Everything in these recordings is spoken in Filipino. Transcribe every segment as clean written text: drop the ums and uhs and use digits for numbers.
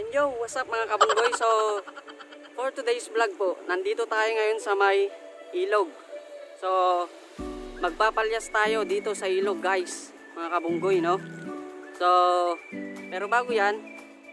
And yo, what's up mga kabunggoy? So, for today's vlog po, nandito tayo ngayon sa may ilog. So, magpapalyas tayo dito sa ilog guys, mga kabunggoy, no? So, pero bago yan,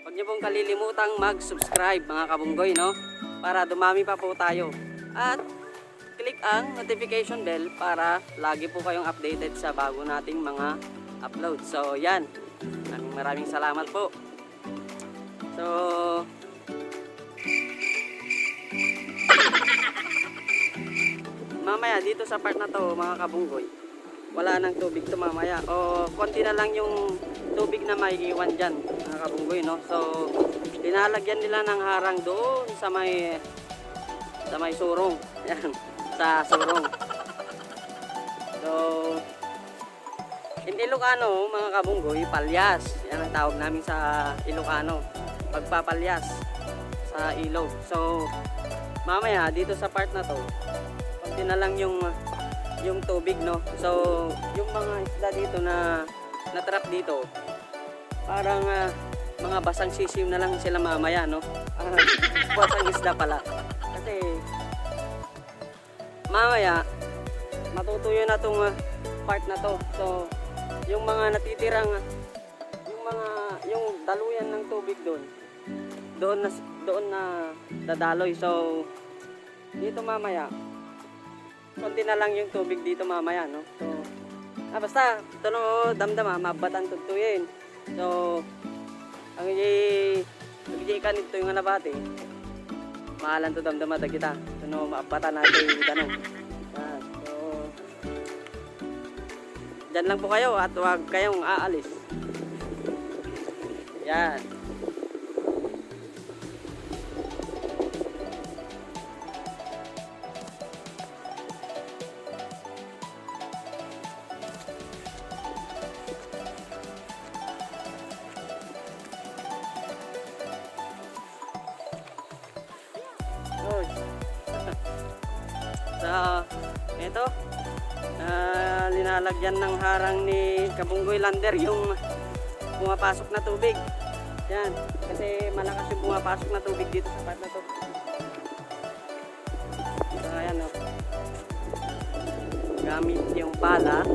huwag niyo pong kalilimutang mag-subscribe mga kabunggoy, no? Para dumami pa po tayo. At click ang notification bell para lagi po kayong updated sa bago nating mga upload. So, yan. Maraming salamat po. So, mamaya dito sa part na to mga kabunggoy, wala nang tubig to mamaya, o konti na lang yung tubig na may iwan dyan mga kabunggoy, no? So, linalagyan nila ng harang doon sa may surong. Yan, sa surong. So, in Ilocano mga kabunggoy, palyas, yan ang tawag namin sa Ilocano, pagpapalyas sa ilog. So, mamaya dito sa part na to, konti na lang yung tubig, no? So, yung mga isda dito na trap dito, parang mga basang sisiw na lang sila mamaya, no? Basang isda pala. Kasi mamaya matutuyo na tong part na to. So, yung mga natitirang yung daluyan ng tubig doon na dadaloy. So, dito mamaya konti na lang yung tubig dito mamaya, no? So, basta ito no, damdama mabatan tugtuyin. So, ang iji kanito yung nabati, mahalan to damdama ta kita. Ito no, mabatan natin tanong. So, dyan lang po kayo at huwag kayong aalis. Yan. So, ito, linalagyan ng harang ni Kabunggoy Lander yung pumapasok na tubig. Yan, kasi malakas yung pumapasok na tubig dito sa part na to. So, ayan o. Gamit yung pala.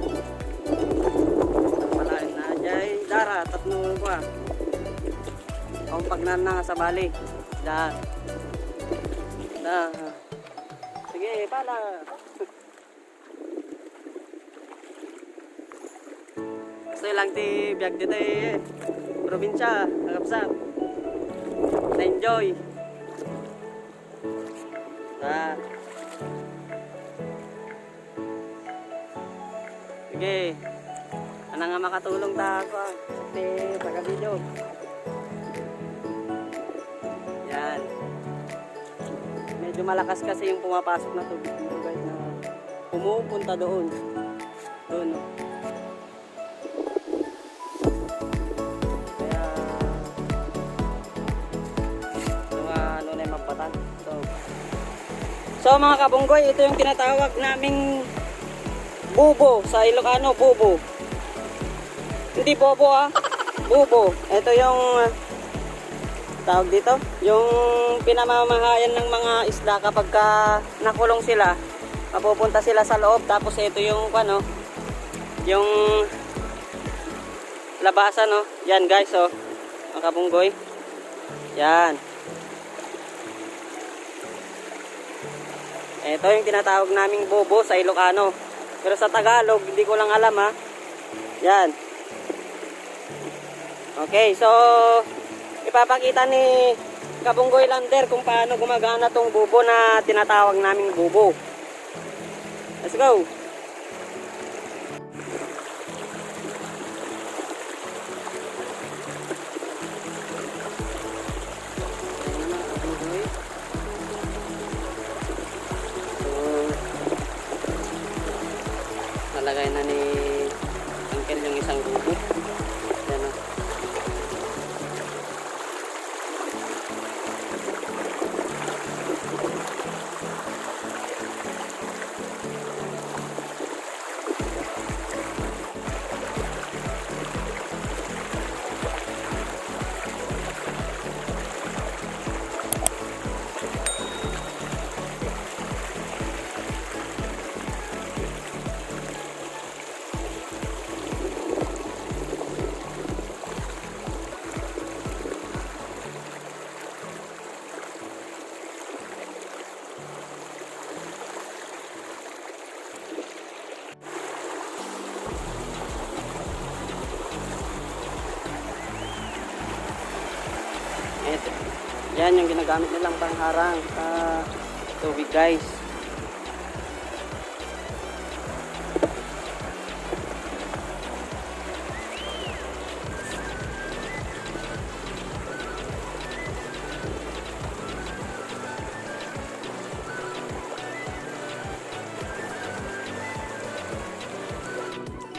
Palain na dyan. Dara, tatlo ko ah. Ang pagnan na sa bali. Da. Sige, pala. Gusto lang ti biag dito probinsya, nakapsat. Na-enjoy. Sige. Ano nga makatulong ta ako sa taga-video. Yan. Medyo malakas kasi yung pumapasok na tubig guys, na pumupunta doon. Doon. Kaya ano na yung mapatan. So mga kabunggoy, ito yung tinatawag naming bubo sa Ilocano, bubo. Hindi bobo bubo. Ito yung tawag dito, yung pinamamahayan ng mga isda kapag nakulong sila, mapupunta sila sa loob. Tapos ito yung yung labasan, no? Yan guys, oh, mga kabunggoy. Yan. Ito yung tinatawag naming bobo sa Ilocano. Pero sa Tagalog, hindi ko lang alam Yan. Okay, so ipapakita ni Kabunggoy Lander kung paano gumagana tong bubo na tinatawag naming bubo. Let's go! So, nalagay na ni Uncle yung isang bubo. Yan o. Ito, yan yung ginagamit nilang pangharang sa tubig guys.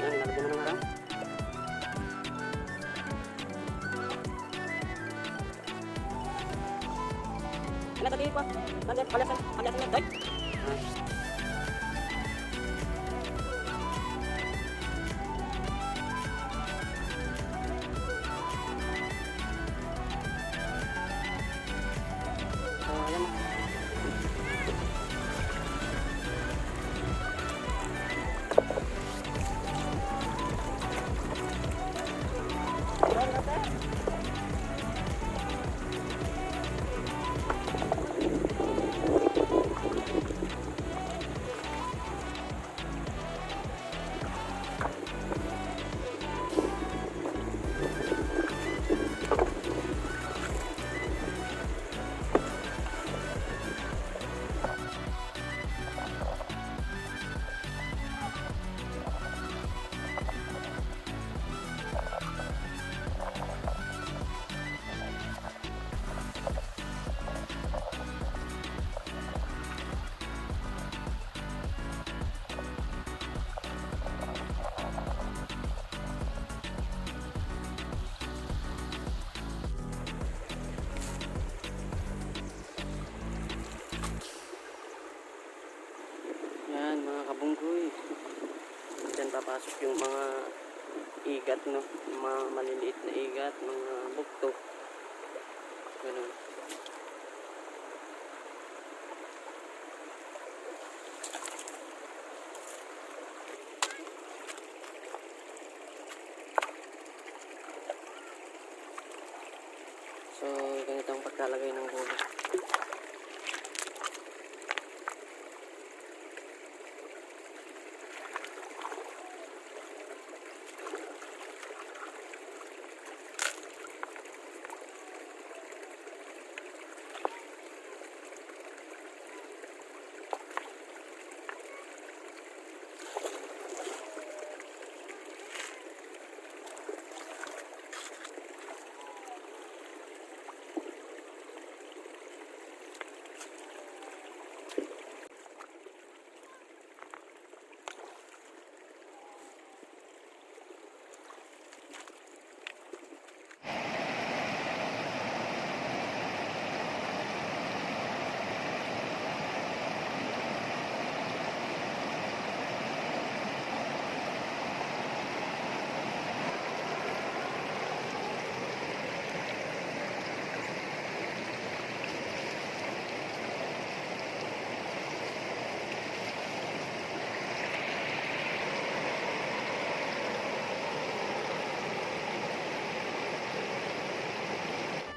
Yan, lalagyan mo ng harang. Ano tadi pa? Nandiyan, palyasan yan. Day. Ayan. Yan mga kabunggoy. Diyan papasok yung mga igat, no? Yung mga maliliit na igat, mga bugto. Ganun. So, ganito ang pagkalagay ng huli.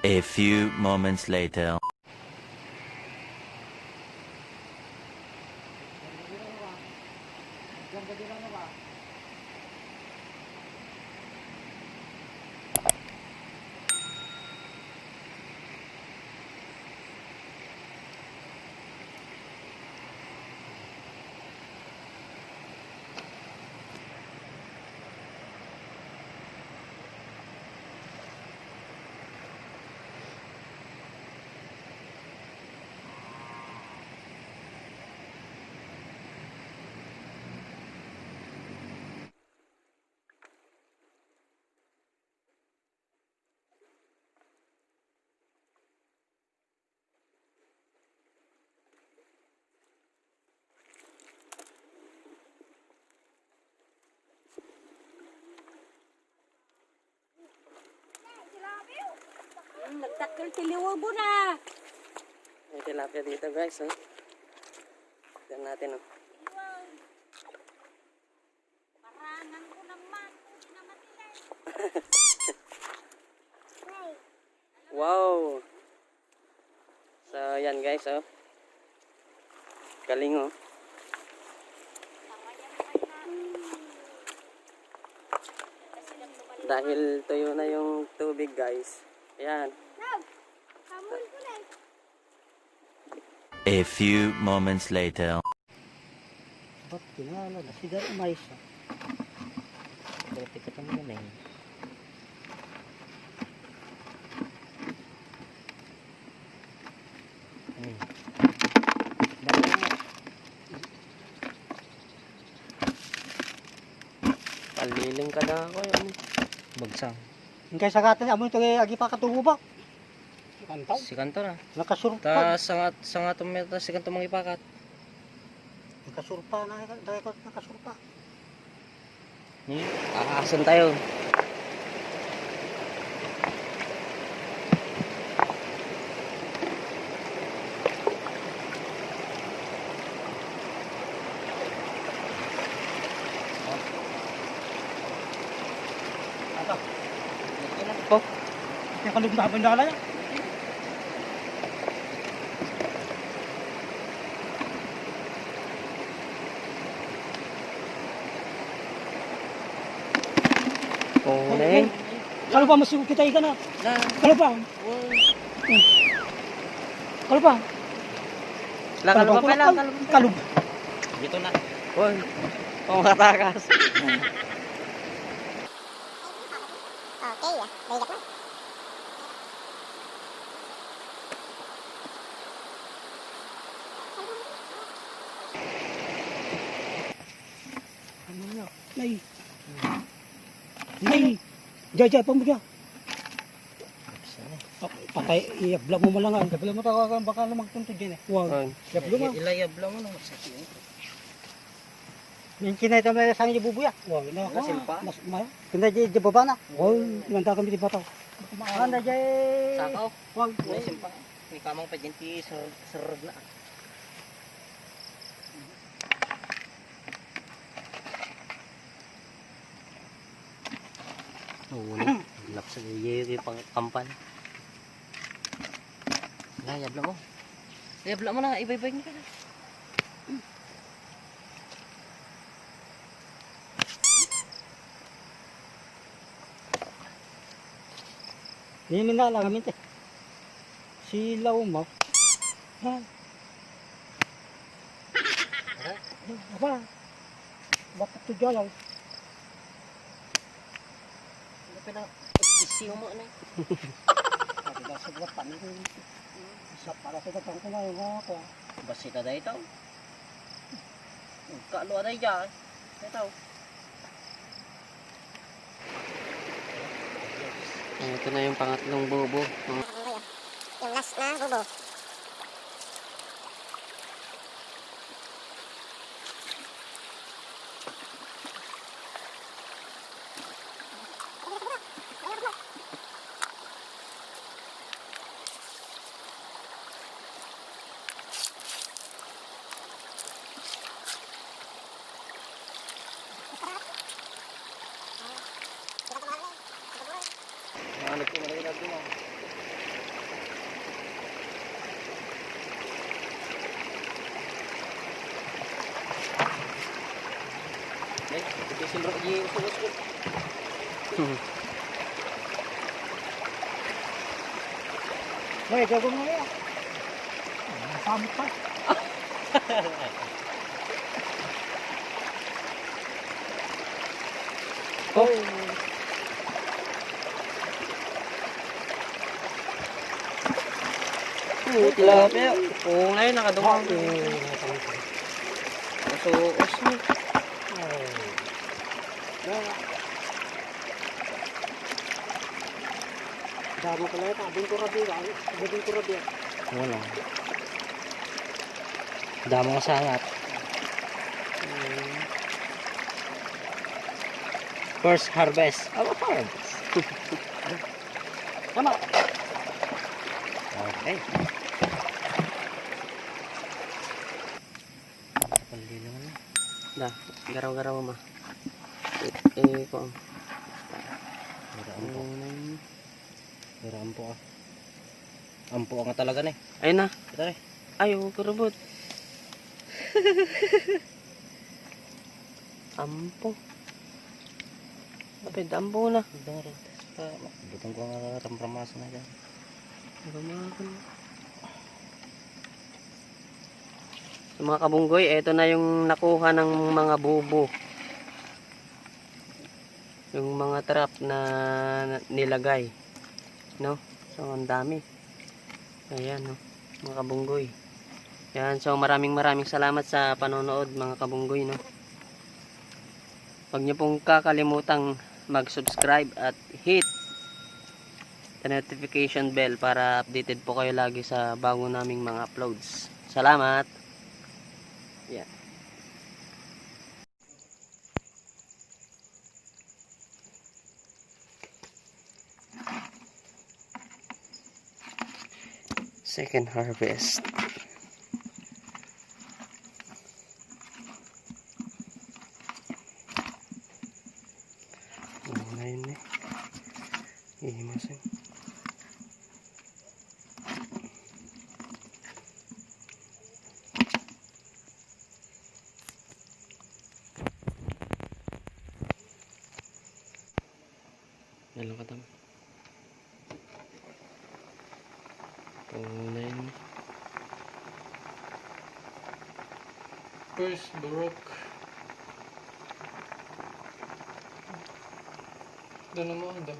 A few moments later. Nagtakil tiliwabo na. May tilapia dito guys, oh. Tignan natin, oh. Parangan ko naman. Hindi naman nila. Wow! So, yan guys, oh. Galing, oh. Dahil tuyo na yung tubig guys. Ayan. A few moments later. Ba't kinala na si Dar mais ah. Berarti ketemu neng. Paliling ka na ako yan. Bagsang. Ingkay sa gatan amo ito agi pa katubo ba? Kantaw. Si kanto na. Nakasurpa. Ta sangat meta si kanto mangipakat. Nakasurpa na dahil ko nakasurpa. Ni, aasan tayo. Ato. Po. Kaya kalumda bandala niya. Oh, neng. Kalau pa masih kita ikan na. Na. Kalau pa. Kalau pa. Lakal pa pala. Kalub. Dito na. Hoy. Pangatakas. Okay, ya. Baik na. Ano niya? Nay. Nay. Jaja pa mo siya. Patay, i-vlog mo malangan. I-vlog mo tawagan, baka magtunto dyan eh. Wow. I-vlog mo. Ilayabla mo na magsakit. Yung kinay tamay sang ibubuya. Wow, na Wala, simpa. Mas maya. Kinay di baba na. Wow, nanda kami di bataw. Anda jay. Sakaw. Wow. May simpa. May kamang pa dyan ti sarad na. Oo na. Lap sa yeri pang kampan. Layabla mo. Layabla mo na. Ibay-ibay niya ka na. Ini minta lang kami teh. Silaw mo. Ha? Apa? Bakit tu jalan? Ano pa na? Isiyo mo na. Ada sebelah pan itu. Bisa para kita tangkap na yung ako. Basita dahil ito. Kaalo na dyan. Ito. Ito na yung pangatlong bobo. Yung last na, bubo. Ano po na rin mo? Ay, ito simbro yung usulos ko. Hey, gagawin mo yan. Samot pa. Oh. Tilapia. Oo ngayon, nakadungang. Masuos mo. Damo ka na ito. Abing ko rabi. Abing ko rabi. Wala. Damo nga sangat. First harvest. Harvest. Tama. Okay. Pandi naman na. Da, garaw-garaw ma. Kung Pero ampo. Pero ampo ah. Ampo nga talaga na eh. ayun na. Ito na eh. Ayaw, kurubot. Ampo. Kapit, ampo na. Butang ko nga ramramasan na dyan. So mga kabunggoy, ito na yung nakuha ng mga bubo. Yung mga trap na nilagay. No? So ang dami. Ayan, no? Mga kabunggoy. Yan, so maraming salamat sa panonood mga kabunggoy, no? Huwag niyo pong kakalimutang mag-subscribe at hit the notification bell para updated po kayo lagi sa bago naming mga uploads. Salamat! Yan. Second harvest. Ngayon eh. Ihimasin. Yalang katam. Ngayon. First buruk. Doon naman daw.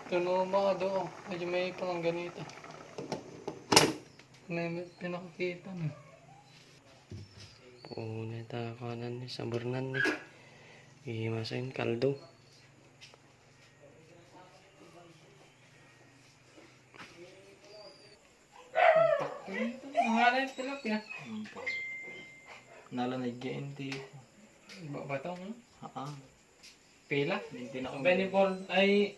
Doon naman daw. Medyo may pang ganito. May pinakakita na. Punay takanan ni saburnan ni. Ihimasin kaldo. Nangalay tilapia. Nalanay GNT. Batong mo? Pila? Hindi na Ang ako. benibol ay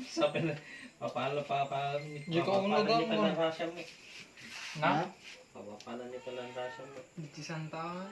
sabi na papalo Di ko uno daw mo. Rasya mo. Na? Papapala ni pala ang rasya mo. Di santa.